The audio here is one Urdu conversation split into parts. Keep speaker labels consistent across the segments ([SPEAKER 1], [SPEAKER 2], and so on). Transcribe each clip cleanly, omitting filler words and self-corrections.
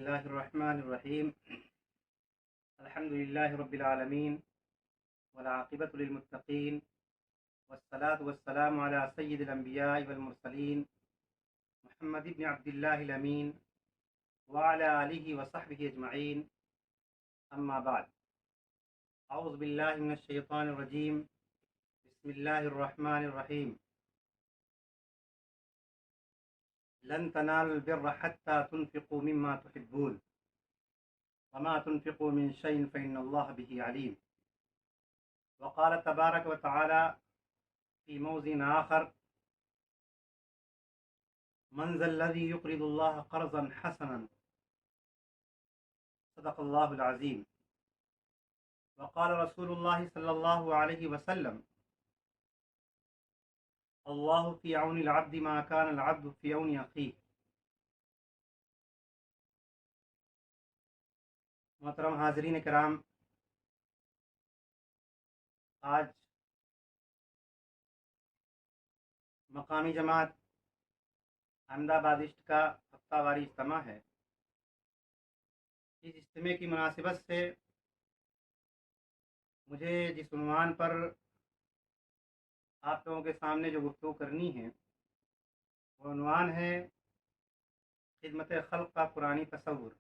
[SPEAKER 1] الله الرحمن الرحيم. الحمد لله رب العالمين والعاقبة للمتقين والصلاة والسلام على سيد الأنبياء والمرسلين محمد بن عبد الله الأمين وعلى آله وصحبه أجمعين. أما بعد، أعوذ بالله من الشيطان الرجيم. بسم الله الرحمن الرحيم. لن تنالوا البر حتى تنفقوا مما تحبون وما تنفقوا من شيء فإن الله به عليم. وقال تبارك وتعالى في موضع آخر: من ذا الذي يقرض الله قرضا حسنا صدق الله العظيم. وقال رسول الله صلى الله عليه وسلم: اللہ فی عون العبد ما کان العبد فی عون اخیہ. محترم حاضرین کرام، آج مقامی جماعت احمد آباد ایسٹ کا ہفتہ واری اجتماع ہے. اس اجتماع کی مناسبت سے مجھے جس عنوان پر آپ لوگوں کے سامنے جو گفتگو کرنی ہے وہ عنوان ہے خدمت خلق کا قرآنی تصور.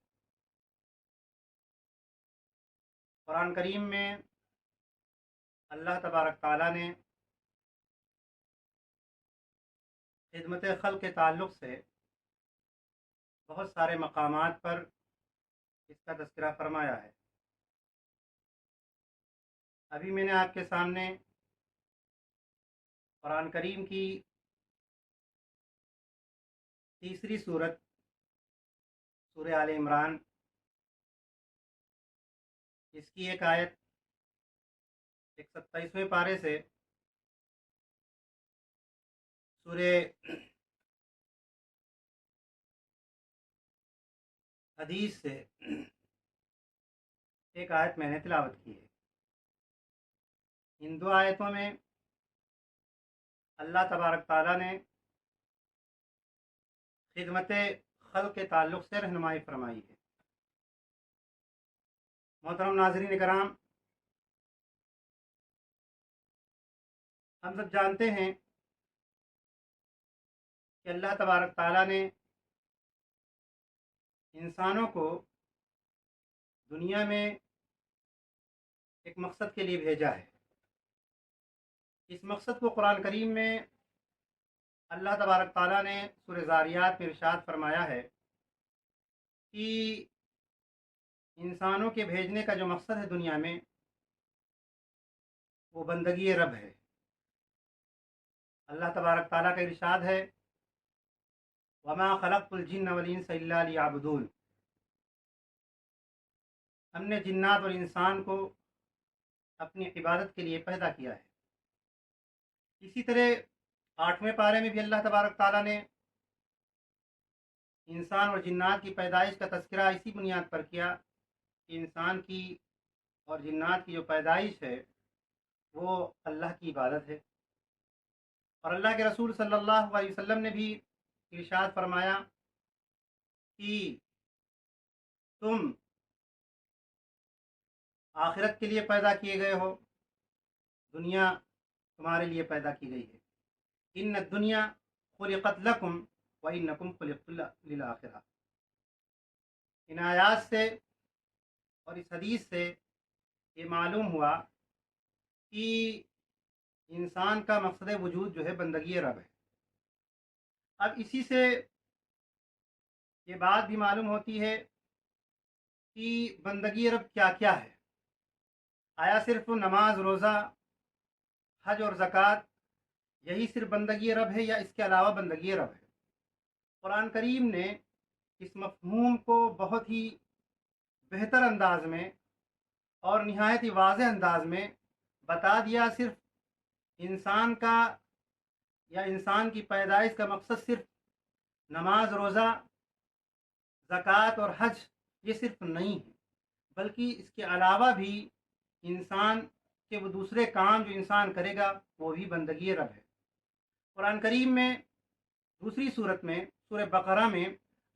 [SPEAKER 1] قرآن کریم میں اللہ تبارک تعالیٰ نے خدمت خلق کے تعلق سے بہت سارے مقامات پر اس کا تذکرہ فرمایا ہے. ابھی میں نے آپ کے سامنے قرآن کریم کی تیسری سورت سورہ آل عمران، اس کی ایک آیت 127ویں پارے سے سورہ حدیث سے ایک آیت میں نے تلاوت کی ہے. ان دو آیتوں میں اللہ تبارک تعالیٰ نے خدمت خلق کے تعلق سے رہنمائی فرمائی ہے. محترم ناظرین کرام، ہم سب جانتے ہیں کہ اللہ تبارک تعالیٰ نے انسانوں کو دنیا میں ایک مقصد کے لیے بھیجا ہے. اس مقصد کو قرآن کریم میں اللہ تبارک تعالیٰ نے سورہ ذاریات میں ارشاد فرمایا ہے کہ انسانوں کے بھیجنے کا جو مقصد ہے دنیا میں وہ بندگی رب ہے. اللہ تبارک تعالیٰ کا ارشاد ہے: وما خلقت الجن والانس الا لیعبدون. ہم نے جنات اور انسان کو اپنی عبادت کے لیے پیدا کیا ہے. اسی طرح 8ویں پارے میں بھی اللہ تبارک تعالیٰ نے انسان اور جنات کی پیدائش کا تذکرہ اسی بنیاد پر کیا کہ انسان کی اور جنات کی جو پیدائش ہے وہ اللہ کی عبادت ہے. اور اللہ کے رسول صلی اللہ علیہ وسلم نے بھی ارشاد فرمایا کہ تم آخرت کے لیے پیدا کیے گئے ہو، دنیا تمہارے لیے پیدا کی گئی ہے. ان الدنیا خلقت لکم وانکم خلقتم للآخرہ. ان آیات سے اور اس حدیث سے یہ معلوم ہوا کہ انسان کا مقصد وجود جو ہے بندگی رب ہے. اب اسی سے یہ بات بھی معلوم ہوتی ہے کہ بندگی رب کیا کیا ہے. آیا صرف نماز، روزہ، حج اور زکوٰۃ یہی صرف بندگی رب ہے یا اس کے علاوہ بندگی رب ہے؟ قرآن کریم نے اس مفہوم کو بہت ہی بہتر انداز میں اور نہایت ہی واضح انداز میں بتا دیا. صرف انسان کا یا انسان کی پیدائش کا مقصد صرف نماز، روزہ، زکوٰۃ اور حج یہ صرف نہیں ہے، بلکہ اس کے علاوہ بھی انسان کہ وہ دوسرے کام جو انسان کرے گا وہ بھی بندگی رب ہے. قرآن کریم میں دوسری صورت میں سورہ بقرہ میں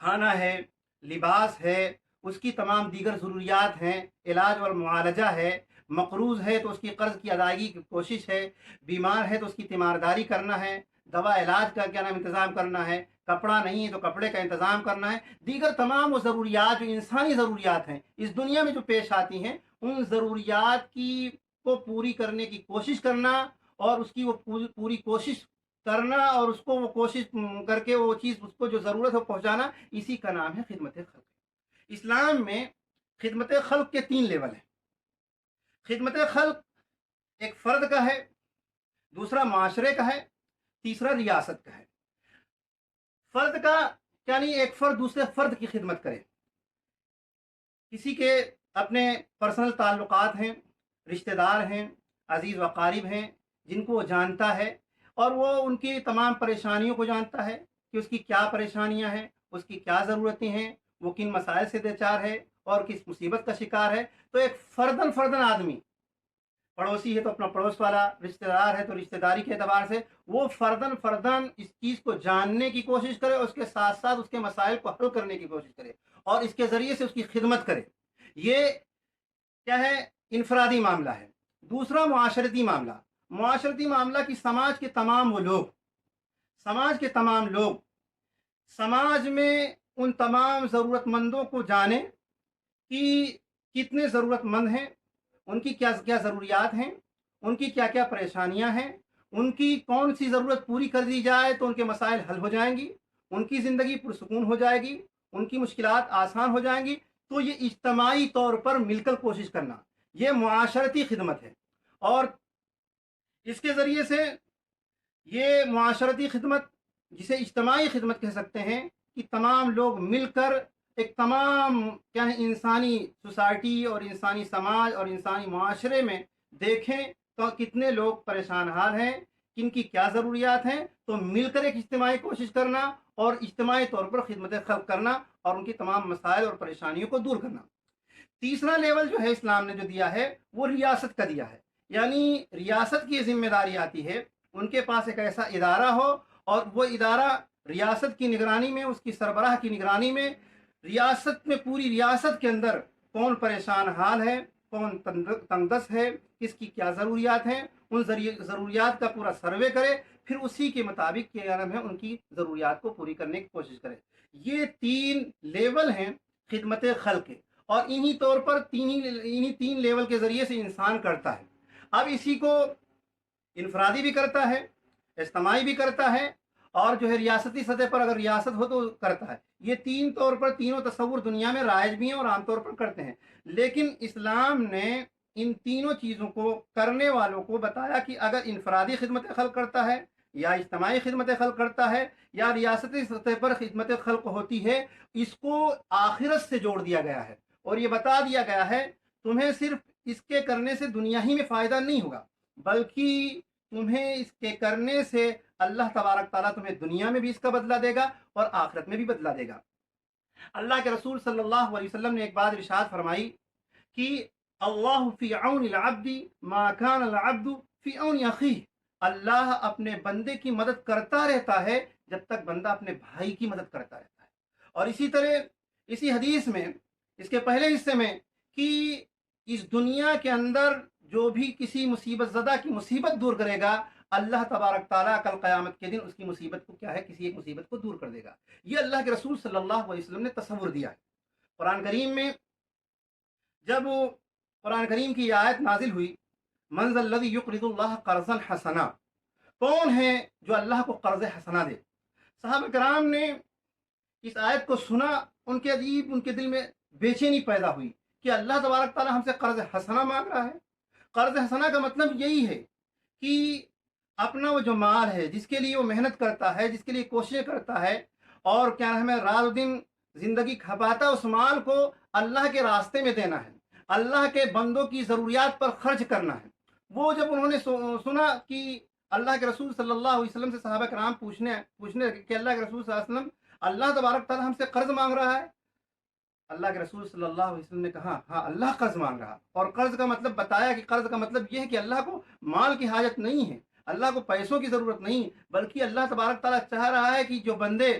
[SPEAKER 1] کھانا ہے، لباس ہے، اس کی تمام دیگر ضروریات ہیں، علاج اور معالجہ ہے، مقروض ہے تو اس کی قرض کی ادائیگی کی کوشش ہے، بیمار ہے تو اس کی تیمارداری کرنا ہے، دوا علاج کا کیا نام انتظام کرنا ہے، کپڑا نہیں ہے تو کپڑے کا انتظام کرنا ہے، دیگر تمام وہ ضروریات جو انسانی ضروریات ہیں اس دنیا میں جو پیش آتی ہیں ان ضروریات کی کو پوری کرنے کی کوشش کرنا، اور اس کی وہ پوری کوشش کرنا، اور اس کو وہ کوشش کر کے وہ چیز اس کو جو ضرورت ہے پہنچانا، اسی کا نام ہے خدمت خلق۔ اسلام میں خدمت خلق کے 3 لیول ہیں۔ خدمت خلق ایک فرد کا ہے، دوسرا معاشرے کا ہے، تیسرا ریاست کا ہے۔ فرد کا یعنی ایک فرد دوسرے فرد کی خدمت کرے، کسی کے اپنے پرسنل تعلقات ہیں، رشتہ دار ہیں، عزیز و اقارب ہیں جن کو وہ جانتا ہے، اور وہ ان کی تمام پریشانیوں کو جانتا ہے کہ اس کی کیا پریشانیاں ہیں، اس کی کیا ضرورتیں ہیں، وہ کن مسائل سے دوچار ہے اور کس مصیبت کا شکار ہے۔ تو ایک فردن فردن آدمی، پڑوسی ہے تو اپنا پڑوس والا، رشتہ دار ہے تو رشتہ داری کے اعتبار سے وہ فردن فردن اس چیز کو جاننے کی کوشش کرے، اس کے ساتھ ساتھ اس کے مسائل کو حل کرنے کی کوشش کرے اور اس کے ذریعے سے اس کی خدمت کرے۔ یہ کیا ہے؟ انفرادی معاملہ ہے۔ دوسرا معاشرتی معاملہ۔ معاشرتی معاملہ کی سماج کے تمام وہ لوگ، سماج کے تمام لوگ سماج میں ان تمام ضرورت مندوں کو جانیں کہ کتنے ضرورت مند ہیں، ان کی کیا کیا ضروریات ہیں، ان کی کیا کیا پریشانیاں ہیں، ان کی کون سی ضرورت پوری کر دی جائے تو ان کے مسائل حل ہو جائیں گی، ان کی زندگی پرسکون ہو جائے گی، ان کی مشکلات آسان ہو جائیں گی۔ تو یہ اجتماعی طور پر مل کر کوشش کرنا، یہ معاشرتی خدمت ہے۔ اور اس کے ذریعے سے یہ معاشرتی خدمت، جسے اجتماعی خدمت کہہ سکتے ہیں، کہ تمام لوگ مل کر ایک تمام کیا ہے انسانی سوسائٹی اور انسانی سماج اور انسانی معاشرے میں دیکھیں تو کتنے لوگ پریشان حال ہیں، کن کی کیا ضروریات ہیں، تو مل کر ایک اجتماعی کوشش کرنا اور اجتماعی طور پر خدمت خلق کرنا اور ان کی تمام مسائل اور پریشانیوں کو دور کرنا۔ تیسرا لیول جو ہے اسلام نے جو دیا ہے وہ ریاست کا دیا ہے، یعنی ریاست کی ذمہ داری آتی ہے ان کے پاس ایک ایسا ادارہ ہو، اور وہ ادارہ ریاست کی نگرانی میں، اس کی سربراہ کی نگرانی میں، ریاست میں پوری ریاست کے اندر کون پریشان حال ہے، کون تنگدست ہے، کس کی کیا ضروریات ہیں، ان ضروریات کا پورا سروے کرے، پھر اسی کے مطابق کیا نام ہے ان کی ضروریات کو پوری کرنے کی کوشش کرے۔ یہ 3 لیول ہیں خدمت خلق کے، اور انہی طور پر انہی 3 لیول کے ذریعے سے انسان کرتا ہے۔ اب اسی کو انفرادی بھی کرتا ہے، اجتماعی بھی کرتا ہے، اور جو ہے ریاستی سطح پر اگر ریاست ہو تو کرتا ہے۔ یہ 3 طور پر تینوں تصور دنیا میں رائج بھی ہیں اور عام طور پر کرتے ہیں، لیکن اسلام نے ان تینوں چیزوں کو کرنے والوں کو بتایا کہ اگر انفرادی خدمت خلق کرتا ہے یا اجتماعی خدمت خلق کرتا ہے یا ریاستی سطح پر خدمت خلق ہوتی ہے، اس کو آخرت سے جوڑ دیا گیا ہے اور یہ بتا دیا گیا ہے تمہیں صرف اس کے کرنے سے دنیا ہی میں فائدہ نہیں ہوگا، بلکہ تمہیں اس کے کرنے سے اللہ تبارک تعالیٰ تمہیں دنیا میں بھی اس کا بدلہ دے گا اور آخرت میں بھی بدلہ دے گا۔ اللہ کے رسول صلی اللہ علیہ وسلم نے ایک بات ارشاد فرمائی کہ اللہ فی عون العبد ما کان العبد فی عون اخیہ، اللہ اپنے بندے کی مدد کرتا رہتا ہے جب تک بندہ اپنے بھائی کی مدد کرتا رہتا ہے۔ اور اسی طرح اسی حدیث میں اس کے پہلے حصے میں کہ اس دنیا کے اندر جو بھی کسی مصیبت زدہ کی مصیبت دور کرے گا، اللہ تبارک تعالیٰ کل قیامت کے دن اس کی مصیبت کو کیا ہے کسی ایک مصیبت کو دور کر دے گا۔ یہ اللہ کے رسول صلی اللہ علیہ وسلم نے تصور دیا ہے۔ قرآن کریم میں جب قرآن کریم کی آیت نازل ہوئی، من ذا الذی یقرض اللہ قرضا حسنا، کون ہے جو اللہ کو قرض حسنا دے؟ صحابہ کرام نے اس آیت کو سنا، ان کے عجیب ان کے دل میں بے چینی پیدا ہوئی کہ اللہ تبارک تعالیٰ ہم سے قرض حسنا مانگ رہا ہے۔ قرض حسنا کا مطلب یہی ہے کہ اپنا وہ جو مال ہے جس کے لیے وہ محنت کرتا ہے، جس کے لیے کوششیں کرتا ہے اور کیا ہمیں رات دن زندگی کھپاتا، اس مال کو اللہ کے راستے میں دینا ہے، اللہ کے بندوں کی ضروریات پر خرچ کرنا ہے۔ وہ جب انہوں نے سنا کہ اللہ کے رسول صلی اللہ علیہ وسلم سے صحابہ کرام پوچھنے کہ اللہ کے رسول صلی اللہ علیہ وسلم اللہ تبارک تعالیٰ ہم سے قرض مانگ رہا ہے، اللہ کے رسول صلی اللہ علیہ وسلم نے کہا ہاں اللہ قرض مانگ رہا، اور قرض کا مطلب بتایا کہ قرض کا مطلب یہ ہے کہ اللہ کو مال کی حاجت نہیں ہے، اللہ کو پیسوں کی ضرورت نہیں، بلکہ اللہ تبارک تعالیٰ چاہ رہا ہے کہ جو بندے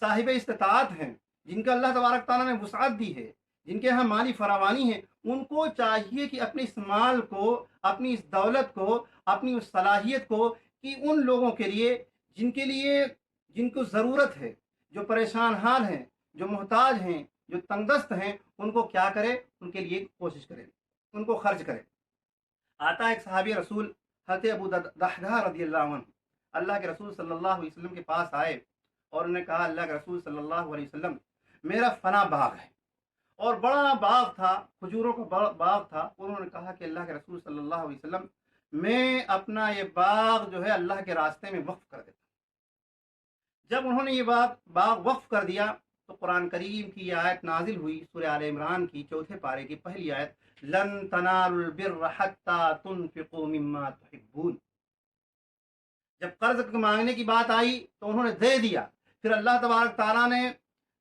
[SPEAKER 1] صاحب استطاعت ہیں، جن کا اللہ تبارک تعالیٰ نے وسعت دی ہے، جن کے یہاں مالی فراوانی ہے، ان کو چاہیے کہ اپنے اس مال کو، اپنی اس دولت کو، اپنی اس صلاحیت کو، کہ ان لوگوں کے لیے جن کو ضرورت ہے، جو پریشان حال ہیں، جو محتاج ہیں، جو تنگ دست ہیں، ان کو کیا کرے، ان کے لیے کوشش کرے، ان کو خرچ کرے۔ آتا ہے ایک صحابی رسول حضرت ابو دحدہ رضی اللہ عنہ، اللہ کے رسول صلی اللہ علیہ وسلم کے پاس آئے اور انہوں نے کہا، اللہ کے رسول صلی اللہ علیہ وسلم، میرا فنا باغ ہے، اور بڑا باغ تھا، کھجوروں کا باغ تھا، اور انہوں نے کہا کہ اللہ کے رسول صلی اللہ علیہ وسلم، میں اپنا یہ باغ جو ہے اللہ کے راستے میں وقف کر دیتا ہوں۔ جب انہوں نے یہ باغ وقف کر دیا تو قرآن کریم کی یہ آیت نازل ہوئی، سورہ آل عمران کی 4 پارے کی پہلی آیت، لن تنالوا البر حتى تنفقوا مما تحبون۔ جب قرض مانگنے کی بات آئی تو انہوں نے دے دیا، پھر اللہ تبارک تعالیٰ نے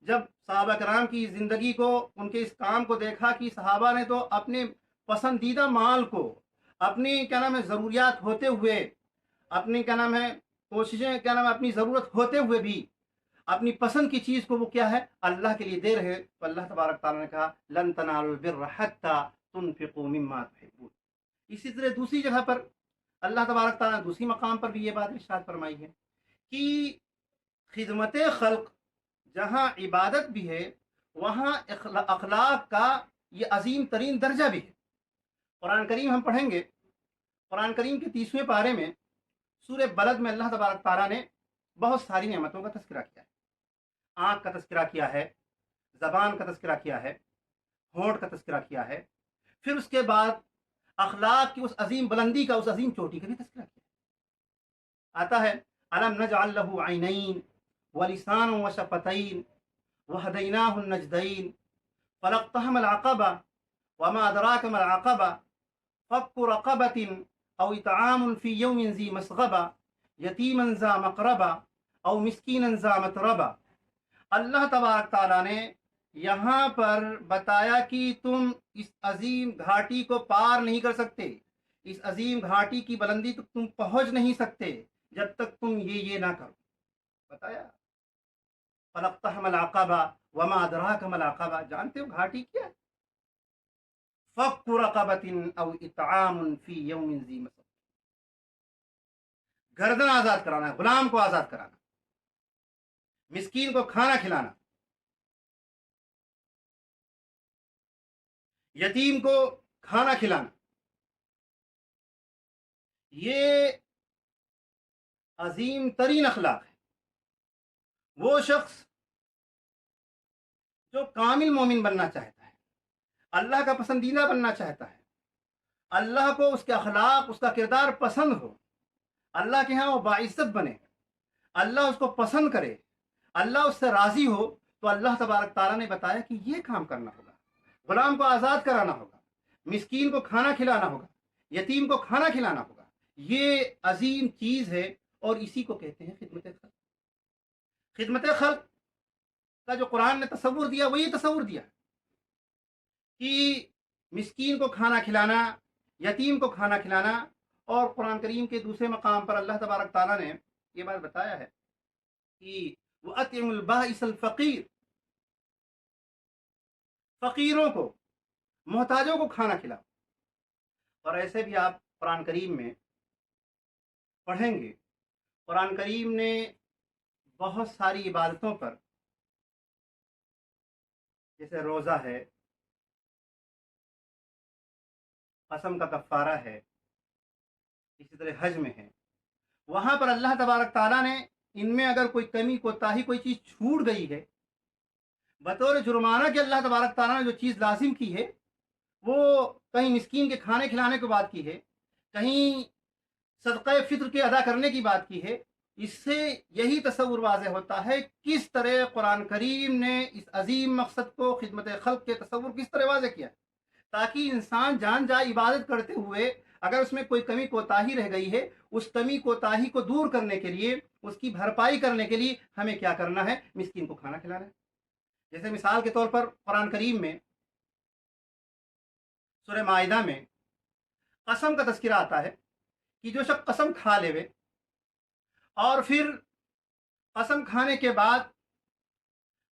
[SPEAKER 1] جب صحابہ کرام کی زندگی کو، ان کے اس کام کو دیکھا کہ صحابہ نے تو اپنے پسندیدہ مال کو، اپنی ضروریات ہوتے ہوئے، اپنی کوششیں اپنی ضرورت ہوتے ہوئے بھی اپنی پسند کی چیز کو وہ کیا ہے، اللہ کے لیے دے رہے، تو اللہ تبارک تعالیٰ نے کہا لن تنالوا البر حتى تنفقوا مما تحبون۔ اسی طرح دوسری جگہ پر اللہ تبارک تعالیٰ نے دوسری مقام پر بھی یہ بات ارشاد فرمائی ہے کہ خدمت خلق جہاں عبادت بھی ہے، وہاں اخلاق کا یہ عظیم ترین درجہ بھی ہے۔ قرآن کریم ہم پڑھیں گے، قرآن کریم کے 30ویں پارے میں سورہ بلد میں اللہ تبارک تعالیٰ نے بہت ساری نعمتوں کا تذکرہ کیا ہے۔ آنکھ کا تذکرہ کیا ہے، زبان کا تذکرہ کیا ہے، ہونٹ کا تذکرہ کیا ہے، پھر اس کے بعد اخلاق کی اس عظیم بلندی کا، اس عظیم چوٹی کا بھی تذکرہ کیا آتا ہے، الم نجعل له عینین ولسانا وشفتین وہدیناہ النجدین فلاقتحم العقبہ وما ادراک ما العقبہ فک رقبۃ او اطعام فی یوم ذی مسغبہ یتیما ذا مقربہ او مسکینا ذا متربہ۔ اللہ تبارک تعالیٰ نے یہاں پر بتایا کہ تم اس عظیم گھاٹی کو پار نہیں کر سکتے، اس عظیم گھاٹی کی بلندی تک تم پہنچ نہیں سکتے جب تک تم یہ نہ کرو۔ بتایا فلاقتحم العقبہ وما ادراک ما العقبہ، جانتے ہو گھاٹی کیا ہے؟ فک رقبۃ او اطعام فی یوم ذی مسغبہ، گردن آزاد کرانا، غلام کو آزاد کرانا، مسکین کو کھانا کھلانا، یتیم کو کھانا کھلانا۔ یہ عظیم ترین اخلاق ہے۔ وہ شخص جو کامل مومن بننا چاہتا ہے، اللہ کا پسندیدہ بننا چاہتا ہے، اللہ کو اس کے اخلاق، اس کا کردار پسند ہو، اللہ کے ہاں وہ باعزت بنے، اللہ اس کو پسند کرے، اللہ اس سے راضی ہو، تو اللہ تبارک تعالیٰ نے بتایا کہ یہ کام کرنا ہوگا، غلام کو آزاد کرانا ہوگا، مسکین کو کھانا کھلانا ہوگا، یتیم کو کھانا کھلانا ہوگا۔ یہ عظیم چیز ہے اور اسی کو کہتے ہیں خدمت خلق۔ خدمت خلق کا جو قرآن نے تصور دیا، وہ یہ تصور دیا کہ مسکین کو کھانا کھلانا، یتیم کو کھانا کھلانا، اور قرآن کریم کے دوسرے مقام پر اللہ تبارک تعالیٰ نے یہ بات بتایا ہے کہ وَأَطْعِمُ الْبَائِسَ الْفَقِيرَ، فقیروں کو، محتاجوں کو کھانا کھلاؤ۔ اور ایسے بھی آپ قرآن کریم میں پڑھیں گے، قرآن کریم نے بہت ساری عبادتوں پر، جیسے روزہ ہے، قسم کا کفارہ ہے، اسی طرح حج میں ہے، وہاں پر اللہ تبارک تعالیٰ نے ان میں اگر کوئی کمی کوتاہی، کوئی چیز چھوٹ گئی ہے، بطور جرمانہ کہ اللہ تبارک تعالیٰ نے جو چیز لازم کی ہے، وہ کہیں مسکین کے کھانے کھلانے کی بات کی ہے، کہیں صدقہ فطر کے ادا کرنے کی بات کی ہے، اس سے یہی تصور واضح ہوتا ہے کس طرح قرآن کریم نے اس عظیم مقصد کو، خدمت خلق کے تصور کس طرح واضح کیا، تاکہ انسان جان جائے عبادت کرتے ہوئے اگر اس میں کوئی کمی کوتاہی رہ گئی ہے، اس کمی کوتاہی کو دور کرنے کے لیے، اس کی بھرپائی کرنے کے لیے ہمیں کیا کرنا ہے، مسکین کو کھانا کھلانا ہے۔ جیسے مثال کے طور پر قرآن کریم میں سورہ مائدہ میں قسم کا تذکرہ آتا ہے کہ جو شخص قسم کھا لے اور پھر قسم کھانے کے بعد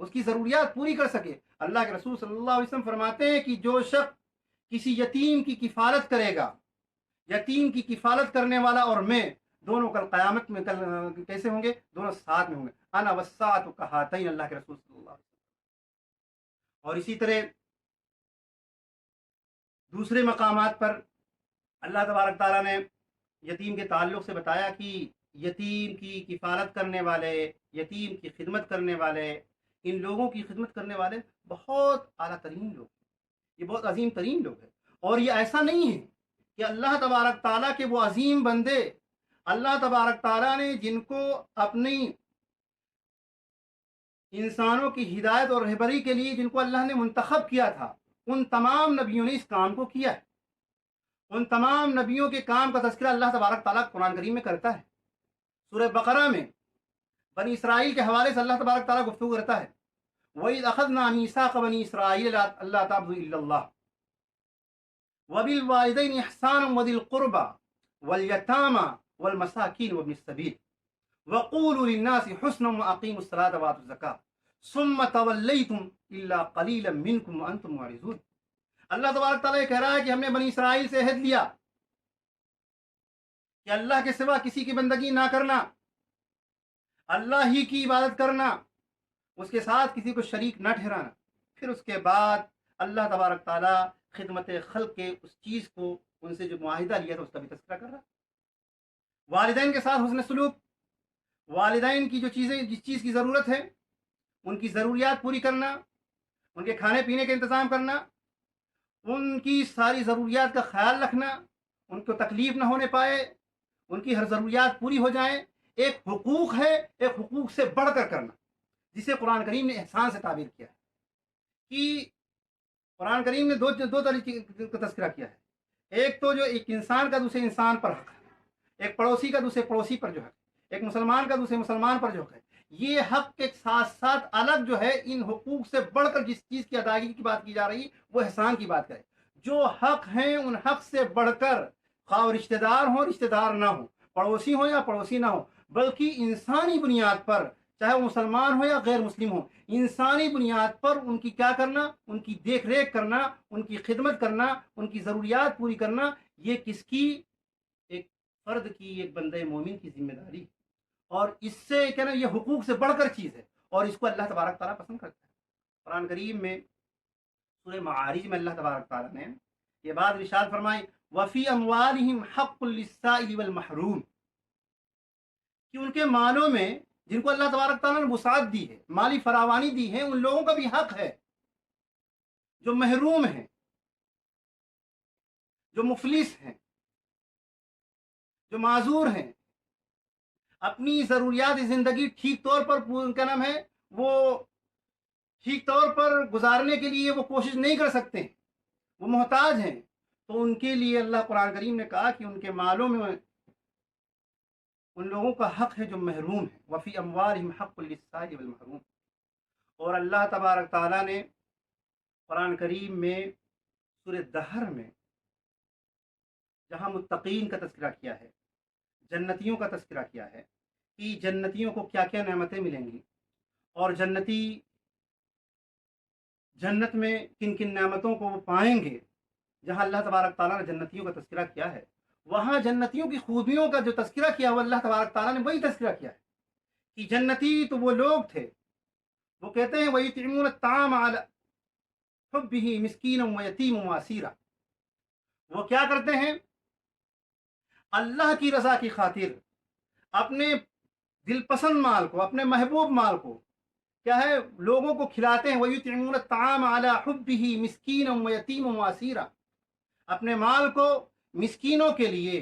[SPEAKER 1] اس کی ضروریات پوری کر سکے. اللہ کے رسول صلی اللہ علیہ وسلم فرماتے ہیں کہ جو شخص کسی یتیم کی کفالت کرے گا، یتیم کی کفالت کرنے والا اور میں دونوں کل قیامت میں کل کیسے ہوں گے؟ دونوں ساتھ میں ہوں گے. انا والساعۃ کہاتین، اللہ کے رسول صلی اللہ علیہ وسلم. اور اسی طرح دوسرے مقامات پر اللہ تبارک تعالیٰ نے یتیم کے تعلق سے بتایا کہ یتیم کی کفالت کرنے والے، یتیم کی خدمت کرنے والے، ان لوگوں کی خدمت کرنے والے بہت اعلیٰ ترین لوگ ہیں، یہ بہت عظیم ترین لوگ ہیں. اور یہ ایسا نہیں ہے کہ اللہ تبارک تعالیٰ کے وہ عظیم بندے، اللہ تبارک تعالیٰ نے جن کو اپنی انسانوں کی ہدایت اور رہبری کے لیے جن کو اللہ نے منتخب کیا تھا، ان تمام نبیوں نے اس کام کو کیا ہے. ان تمام نبیوں کے کام کا تذکرہ اللہ تبارک تعالیٰ قرآن کریم میں کرتا ہے. سورہ بقرہ میں بنی اسرائیل کے حوالے سے اللہ تبارک تعالیٰ گفتگو کرتا ہے. وَإِذْ أَخَذْنَا مِيثَاقَ بَنِي إِسْرَائِيلَ أَلَّا تَعْبُدُوا إِلَّا اللَّهَ وَبِالْوَالِدَيْنِ إِحْسَانًا وَذِي الْقُرْبَى وَالْيَتَامَى وَالْمَسَاكِينِ وَابْنِ السَّبِيلِ وَقُولُوا لِلنَّاسِ حُسْنًا وَأَقِيمُوا الصَّلَاةَ وَآتُوا الزَّكَاةَ ثُمَّ تَوَلَّيْتُمْ إِلَّا قَلِيلًا مِّنكُمْ وَأَنْتُمْ مُعْرِضُونَ. اللہ تبارک تعالیٰ یہ کہہ رہا ہے کہ ہم نے بنی اسرائیل سے عہد لیا کہ اللہ کے سوا کسی کی بندگی نہ کرنا، اللہ ہی کی عبادت کرنا، اس کے ساتھ کسی کو شریک نہ ٹھہرانا. پھر اس کے بعد اللہ تبارک تعالیٰ خدمت خلق کے اس چیز کو، ان سے جو معاہدہ لیا تھا اس کا بھی تذکرہ کر رہا. والدین کے ساتھ حسن سلوک، والدین کی جو چیزیں، جس چیز کی ضرورت ہے ان کی ضروریات پوری کرنا، ان کے کھانے پینے کا انتظام کرنا، ان کی ساری ضروریات کا خیال رکھنا، ان کو تکلیف نہ ہونے پائے، ان کی ہر ضروریات پوری ہو جائیں. ایک حقوق ہے، ایک حقوق سے بڑھ کر کرنا، جسے قرآن کریم نے احسان سے تعبیر کیا ہے. کہ قرآن کریم نے دو طریقے کا تذکرہ کیا ہے. ایک تو جو ایک انسان کا دوسرے انسان پر حق ہے، ایک پڑوسی کا دوسرے پڑوسی پر جو حق ہے، ایک مسلمان کا دوسرے مسلمان پر جو حق ہے. یہ حق کے ساتھ ساتھ الگ جو ہے ان حقوق سے بڑھ کر جس چیز کی ادائیگی کی بات کی جا رہی وہ احسان کی بات کرے. جو حق ہیں ان حق سے بڑھ کر، خواہ رشتہ دار ہوں رشتہ دار نہ ہوں، پڑوسی ہوں یا پڑوسی نہ ہوں، بلکہ انسانی بنیاد پر، چاہے وہ مسلمان ہو یا غیر مسلم ہو، انسانی بنیاد پر ان کی کیا کرنا، ان کی دیکھ ریکھ کرنا، ان کی خدمت کرنا، ان کی ضروریات پوری کرنا، یہ کس کی؟ ایک فرد کی، ایک بندہ مومن کی ذمہ داری. اور اس سے کیا نا، یہ حقوق سے بڑھ کر چیز ہے، اور اس کو اللہ تبارک تعالیٰ پسند کرتا ہے. قرآن کریم میں سورہ معارج میں اللہ تبارک تعالیٰ نے یہ بات ارشاد فرمائی، وَفِي أَمْوَالِهِمْ حَقٌّ لِلسَّائِلِ وَالْمَحْرُومِ، کہ ان کے مالوں میں جن کو اللہ تبارک تعالیٰ نے وسعت دی ہے، مالی فراوانی دی ہے، ان لوگوں کا بھی حق ہے جو محروم ہیں، جو مفلس ہیں، جو معذور ہیں، اپنی ضروریات زندگی ٹھیک طور پر کیا نام ہے وہ ٹھیک طور پر گزارنے کے لیے وہ کوشش نہیں کر سکتے، وہ محتاج ہیں. تو ان کے لیے اللہ قرآن کریم نے کہا کہ ان کے مالوں میں ان لوگوں کا حق ہے جو محروم ہے. وفی اموالہم حق للسائل والمحروم. اور اللہ تبارک تعالیٰ نے قرآن کریم میں سورہ دہر میں جہاں متقین کا تذکرہ کیا ہے، جنتیوں کا تذکرہ کیا ہے کہ جنتیوں کو کیا کیا نعمتیں ملیں گی، اور جنتی جنت میں کن کن نعمتوں کو وہ پائیں گے. جہاں اللہ تبارک تعالیٰ نے جنتیوں کا تذکرہ کیا ہے، وہاں جنتیوں کی خوبیوں کا جو تذکرہ کیا وہ اللہ تبارک تعالیٰ نے وہی تذکرہ کیا ہے کہ جنتی تو وہ لوگ تھے، وہ کہتے ہیں وَيُطْعِمُونَ الطَّعَامَ عَلَىٰ حُبِّهِ مِسْكِينًا وَيَتِيمًا وَأَسِيرًا. وہ کیا کرتے ہیں؟ اللہ کی رضا کی خاطر اپنے دل پسند مال کو، اپنے محبوب مال کو کیا ہے لوگوں کو کھلاتے ہیں. وَيُطْعِمُونَ الطَّعَامَ عَلَىٰ حُبِّهِ مِسْكِينًا وَيَتِيمًا وَأَسِيرًا. اپنے مال کو مسکینوں کے لیے،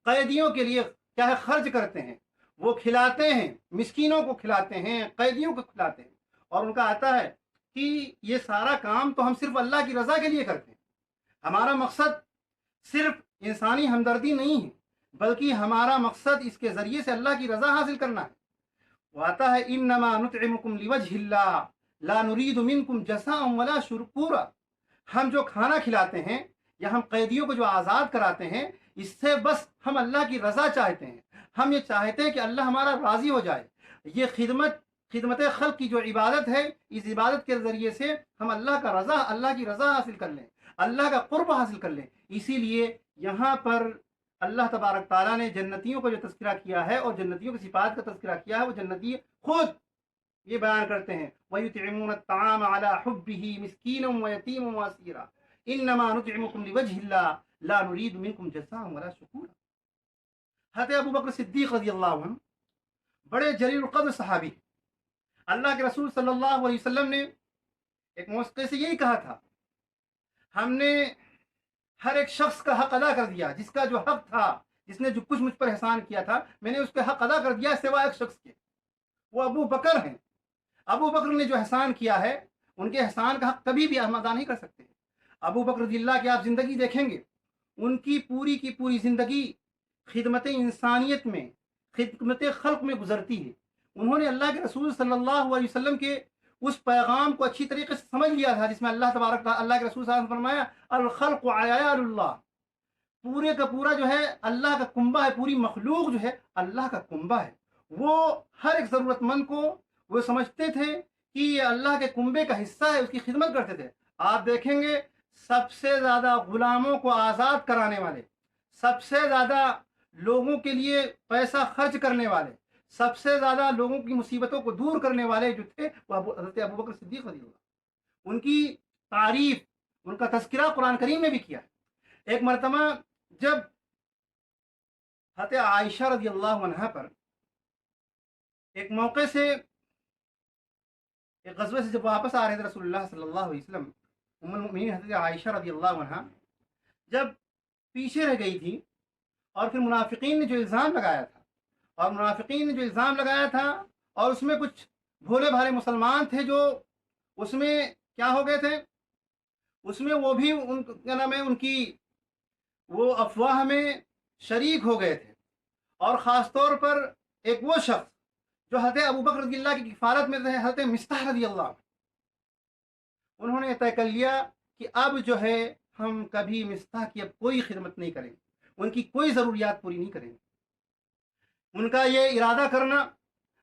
[SPEAKER 1] قیدیوں کے لیے کیا ہے خرچ کرتے ہیں، وہ کھلاتے ہیں، مسکینوں کو کھلاتے ہیں، قیدیوں کو کھلاتے ہیں. اور ان کا آتا ہے کہ یہ سارا کام تو ہم صرف اللہ کی رضا کے لیے کرتے ہیں. ہمارا مقصد صرف انسانی ہمدردی نہیں ہے، بلکہ ہمارا مقصد اس کے ذریعے سے اللہ کی رضا حاصل کرنا ہے. وہ آتا ہے انما نطعمکم لوجہ اللہ لا نرید منکم جزاء ولا شکورا. ہم جو کھانا کھلاتے ہیں یا ہم قیدیوں کو جو آزاد کراتے ہیں، اس سے بس ہم اللہ کی رضا چاہتے ہیں. ہم یہ چاہتے ہیں کہ اللہ ہمارا راضی ہو جائے. یہ خدمت خدمت خلق کی جو عبادت ہے، اس عبادت کے ذریعے سے ہم اللہ کی رضا حاصل کر لیں، اللہ کا قرب حاصل کر لیں۔ اسی لیے یہاں پر اللہ تبارک تعالیٰ نے جنتیوں کا جو تذکرہ کیا ہے اور جنتیوں کی صفات کا تذکرہ کیا ہے، وہ جنتی خود یہ بیان کرتے ہیں، وَيُطْعِمُونَ الطَّعَامَ عَلَىٰ حُبِّهِ مِسْكِينًا وَيَتِيمًا وَأَسِيرًا إِنَّمَا نُطْعِمُكُمْ لِوَجْهِ اللَّهِ لَا نُرِيدُ مِنكُمْ جَزَاءً وَلَا شُكُورًا۔ حضرت ابو بکر صدیق رضی اللہ عنہ بڑے جلیل القدر صحابی، اللہ کے رسول صلی اللہ علیہ وسلم نے ایک موقع سے یہی کہا تھا، ہم نے ہر ایک شخص کا حق ادا کر دیا، جس کا جو حق تھا، جس نے جو کچھ مجھ پر احسان کیا تھا، میں نے اس کا حق ادا کر دیا سوائے ایک شخص کے، وہ ابو بکر ہیں۔ ابو بکر نے جو احسان کیا ہے، ان کے احسان کا حق کبھی بھی ہم ادا نہیں کر سکتے۔ ابو بکر رضی اللہ کی آپ زندگی دیکھیں گے، ان کی پوری زندگی خدمت انسانیت میں، خدمت خلق میں گزرتی ہے۔ انہوں نے اللہ کے رسول صلی اللہ علیہ وسلم کے اس پیغام کو اچھی طریقے سے سمجھ لیا تھا، جس میں اللہ کے رسول صلی اللہ علیہ وسلم نے فرمایا الخلق عیال اللہ، پورے کا پورا جو ہے اللہ کا کنبہ ہے، پوری مخلوق جو ہے اللہ کا کنبہ ہے۔ وہ ہر ایک ضرورت مند کو وہ سمجھتے تھے کہ یہ اللہ کے کنبے کا حصہ ہے، اس کی خدمت کرتے تھے۔ آپ دیکھیں گے سب سے زیادہ غلاموں کو آزاد کرانے والے، سب سے زیادہ لوگوں کے لیے پیسہ خرچ کرنے والے، سب سے زیادہ لوگوں کی مصیبتوں کو دور کرنے والے جو تھے وہ حضرت ابو بکر صدیق رضی اللہ۔ ان کی تعریف، ان کا تذکرہ قرآن کریم نے بھی کیا ہے۔ ایک مرتبہ جب حضرت عائشہ رضی اللہ عنہ پر ایک موقع سے، ایک غزوے سے جب واپس آ رہے تھے رسول اللہ صلی اللہ علیہ وسلم، ام المؤمنین حضرت عائشہ رضی اللہ عنہ جب پیچھے رہ گئی تھی، اور پھر منافقین نے جو الزام لگایا تھا اور اس میں کچھ بھولے بھالے مسلمان تھے جو اس میں کیا ہو گئے تھے، اس میں وہ بھی ان کی وہ افواہ میں شریک ہو گئے تھے۔ اور خاص طور پر ایک وہ شخص جو حضرت ابو بکر رضی اللہ کی کفالت میں تھے، حضرت مصطح رضی اللہ، انہوں نے طے کر لیا کہ اب جو ہے ہم کبھی مصطح کی اب کوئی خدمت نہیں کریں گے، ان کی کوئی ضروریات پوری نہیں کریں گے۔ ان کا یہ ارادہ کرنا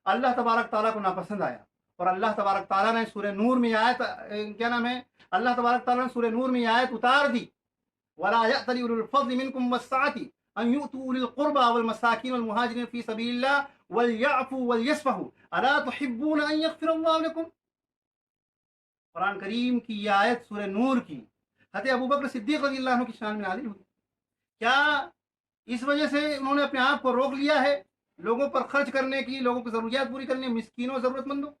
[SPEAKER 1] اللہ تبارک تعالیٰ کو ناپسند آیا، اور اللہ تبارک تعالیٰ نے سورہ نور میں آیت اللہ تبارک تعالیٰ نے سورہ نور میں آیت اتار دی، وَلَا يَأْتَلِ أُولُو الْفَضْلِ مِنْكُمْ وَالسَّعَةِ أَنْ يُؤْتُوا أُولِي الْقُرْبَى وَالْمَسَاكِينَ وَالْمُهَاجِرِينَ فِي سَبِيلِ اللَّهِ وَلْيَعْفُوا وَلْيَصْفَحُوا أَلَا تُحِبُّونَ أَنْ يَغْفِرَ اللَّهُ لَكُمْ۔ قرآن کریم کی یہ آیت سورہ نور کی حضرت ابو بکر صدیق رضی اللہ عنہ کی شان میں نازل ہوئی۔ کیا اس وجہ سے انہوں نے اپنے آپ کو روک لیا ہے لوگوں پر خرچ کرنے کی، لوگوں کی ضروریات پوری کرنے، مسکینوں ضرورت مندوں؟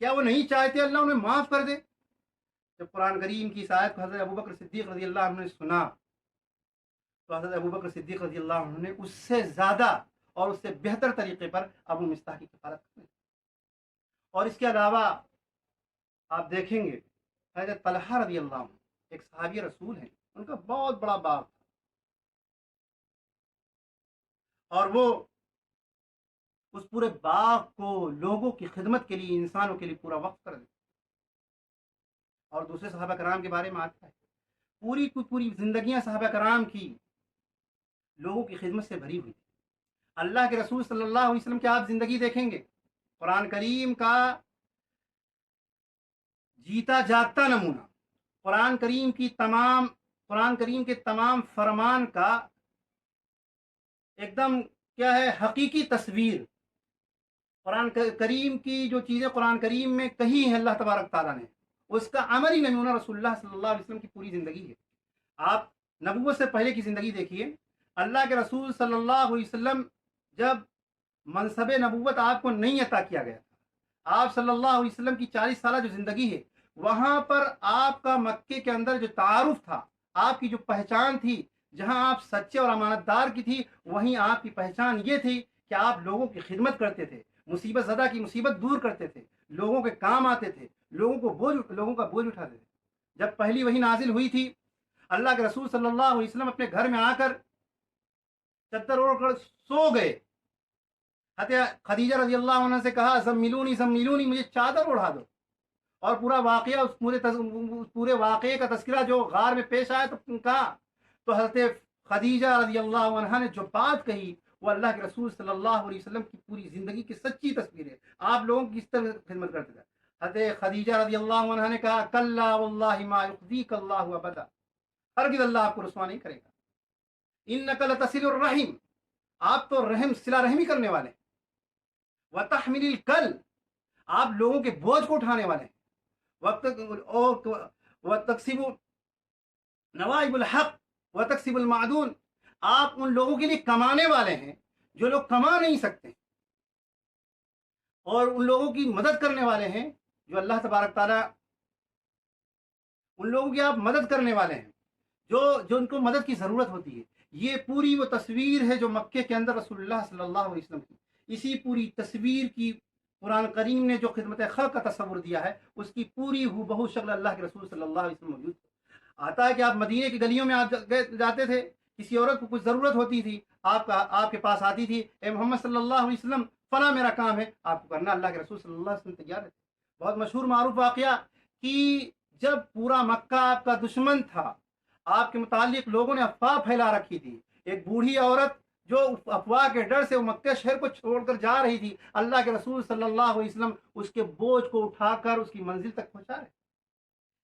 [SPEAKER 1] کیا وہ نہیں چاہتے اللہ انہیں معاف کر دے؟ جب قرآن کریم کی اس آیت کو حضرت ابو بکر صدیق رضی اللہ عنہ نے سنا تو حضرت ابو بکر صدیق رضی اللہ عنہ نے اس سے زیادہ اور اس سے بہتر طریقے پر ابو مصطح کی کفالت کی۔ اور اس کے علاوہ آپ دیکھیں گے حضرت طلحہ رضی اللہ عنہ ایک صحابی رسول ہیں، ان کا بہت بڑا باغ تھا، اور وہ اس پورے باغ کو لوگوں کی خدمت کے لیے، انسانوں کے لیے پورا وقف کر دیتے۔ اور دوسرے صحابہ کرام کے بارے میں آتا ہے پوری زندگیاں صحابہ کرام کی لوگوں کی خدمت سے بھری ہوئی تھی۔ اللہ کے رسول صلی اللہ علیہ وسلم کی آپ زندگی دیکھیں گے، قرآن کریم کا جیتا جاگتا نمونہ، قرآن کریم کے تمام فرمان کا ایک دم کیا ہے، حقیقی تصویر۔ قرآن کریم کی جو چیزیں قرآن کریم میں کہی ہیں اللہ تبارک تعالیٰ نے، اس کا عملی نمونہ رسول اللہ صلی اللہ علیہ وسلم کی پوری زندگی ہے۔ آپ نبوت سے پہلے کی زندگی دیکھیے، اللہ کے رسول صلی اللہ علیہ وسلم جب منصب نبوت آپ کو نہیں عطا کیا گیا تھا، آپ صلی اللہ علیہ وسلم کی 40 سالہ جو زندگی ہے، وہاں پر آپ کا مکے کے اندر جو تعارف تھا، آپ کی جو پہچان تھی، جہاں آپ سچے اور امانت دار کی تھی، وہیں آپ کی پہچان یہ تھی کہ آپ لوگوں کی خدمت کرتے تھے، مصیبت زدہ کی مصیبت دور کرتے تھے، لوگوں کے کام آتے تھے، لوگوں کا بوجھ اٹھاتے تھے۔ جب پہلی وحی نازل ہوئی تھی، اللہ کے رسول صلی اللہ علیہ وسلم اپنے گھر میں آ کر چادر اوڑھ کر سو گئے۔ حضرت خدیجہ رضی اللہ عنہ سے کہا زملونی، مجھے چادر اڑا دو، اور پورا واقعہ، اس پورے واقعے کا تذکرہ جو غار میں پیش آیا تو کہا، تو حضرت خدیجہ رضی اللہ عنہ نے جو بات کہی وہ اللہ کے رسول صلی اللہ علیہ وسلم کی پوری زندگی کی سچی تصویر ہے. آپ لوگوں کی کس طرح خدمت کرتے تھے. حضرت خدیجہ رضی اللہ عنہ نے کہا کلا واللہ ما یخزیک اللہ ابدا، ہرگز اللہ آپ کو رسوا نہیں کرے گا. انک لتصل الرحم، آپ تو رحم صلہ رحمی کرنے والے ہیں. وتحمل الکل، آپ لوگوں کے بوجھ کو اٹھانے والے ہیں. وتکسب نوائب الحق وتکسب المعدون، آپ ان لوگوں کے لیے کمانے والے ہیں جو لوگ کما نہیں سکتے، اور ان لوگوں کی مدد کرنے والے ہیں جو اللہ تبارک تعالیٰ، ان لوگوں کی آپ مدد کرنے والے ہیں جو ان کو مدد کی ضرورت ہوتی ہے. یہ پوری وہ تصویر ہے جو مکے کے اندر رسول اللہ صلی اللہ علیہ وسلم کی، اسی پوری تصویر کی قرآن کریم نے جو خدمت خلق کا تصور دیا ہے، اس کی پوری ہو بہو شکل اللہ کے رسول صلی اللہ علیہ وسلم موجود ہے. آتا ہے کہ آپ مدینے کی گلیوں میں جاتے تھے، کسی عورت کو کچھ ضرورت ہوتی تھی، آپ کے پاس آتی تھی، اے محمد صلی اللہ علیہ وسلم فلاں میرا کام ہے، آپ کو کرنا. اللہ کے رسول صلی اللہ علیہ وسلم تیار ہے. بہت مشہور معروف واقعہ کہ جب پورا مکہ آپ کا دشمن تھا، آپ کے متعلق لوگوں نے افواہ پھیلا رکھی تھی، ایک بوڑھی عورت جو افواہ کے ڈر سے وہ مکہ شہر کو چھوڑ کر جا رہی تھی، اللہ کے رسول صلی اللہ علیہ وسلم اس کے بوجھ کو اٹھا کر اس کی منزل تک پہنچا رہے.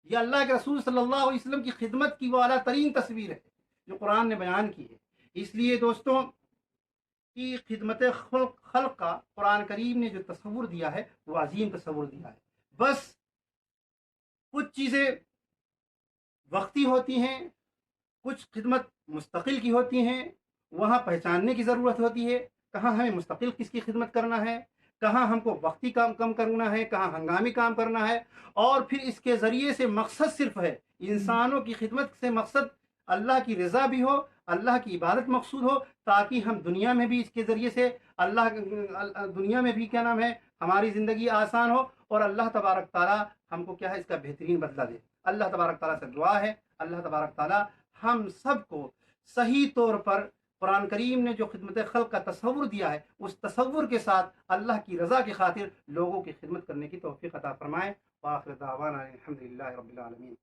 [SPEAKER 1] یہ اللہ کے رسول صلی اللہ علیہ وسلم کی خدمت کی وہ اعلیٰ ترین تصویر ہے جو قرآن نے بیان کی ہے. اس لیے دوستوں کی خدمت خلق کا قرآن کریم نے جو تصور دیا ہے وہ عظیم تصور دیا ہے. بس کچھ چیزیں وقتی ہوتی ہیں، کچھ خدمت مستقل کی ہوتی ہیں، وہاں پہچاننے کی ضرورت ہوتی ہے کہاں ہمیں مستقل کس کی خدمت کرنا ہے، کہاں ہم کو وقتی کام کم کرنا ہے، کہاں ہنگامی کام کرنا ہے. اور پھر اس کے ذریعے سے مقصد صرف ہے انسانوں کی خدمت سے مقصد اللہ کی رضا بھی ہو، اللہ کی عبادت مقصود ہو، تاکہ ہم دنیا میں بھی اس کے ذریعے سے دنیا میں بھی کیا نام ہے ہماری زندگی آسان ہو، اور اللہ تبارک تعالیٰ ہم کو کیا ہے اس کا بہترین بدلہ دے. اللہ تبارک تعالیٰ سے دعا ہے اللہ تبارک تعالیٰ ہم سب کو صحیح طور پر قرآن کریم نے جو خدمت خلق کا تصور دیا ہے اس تصور کے ساتھ اللہ کی رضا کی خاطر لوگوں کی خدمت کرنے کی توفیق عطا فرمائے. وآخر دعوانا الحمدللہ رب العالمین.